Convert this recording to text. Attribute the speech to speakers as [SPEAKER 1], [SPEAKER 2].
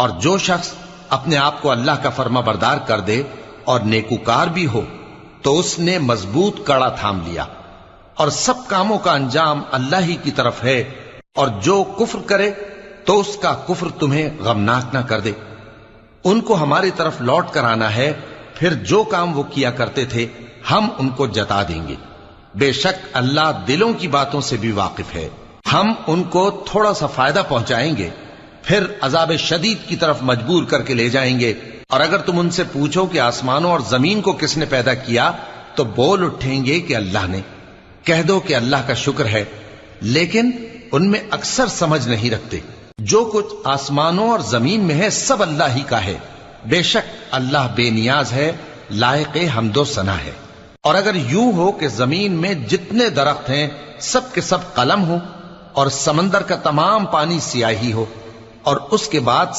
[SPEAKER 1] اور جو شخص اپنے آپ کو اللہ کا فرما بردار کر دے اور نیکوکار بھی ہو تو اس نے مضبوط کڑا تھام لیا، اور سب کاموں کا انجام اللہ ہی کی طرف ہے، اور جو کفر کرے تو اس کا کفر تمہیں غمناک نہ کر دے۔ ان کو ہماری طرف لوٹ کر آنا ہے، پھر جو کام وہ کیا کرتے تھے ہم ان کو جتا دیں گے۔ بے شک اللہ دلوں کی باتوں سے بھی واقف ہے۔ ہم ان کو تھوڑا سا فائدہ پہنچائیں گے، پھر عذاب شدید کی طرف مجبور کر کے لے جائیں گے۔ اور اگر تم ان سے پوچھو کہ آسمانوں اور زمین کو کس نے پیدا کیا تو بول اٹھیں گے کہ اللہ نے۔ کہہ دو کہ اللہ کا شکر ہے، لیکن ان میں اکثر سمجھ نہیں رکھتے۔ جو کچھ آسمانوں اور زمین میں ہے سب اللہ ہی کا ہے، بے شک اللہ بے نیاز ہے، لائق حمد و ثنا ہے۔ اور اگر یوں ہو کہ زمین میں جتنے درخت ہیں سب کے سب قلم ہو، اور سمندر کا تمام پانی سیاہی ہو، اور اس کے بعد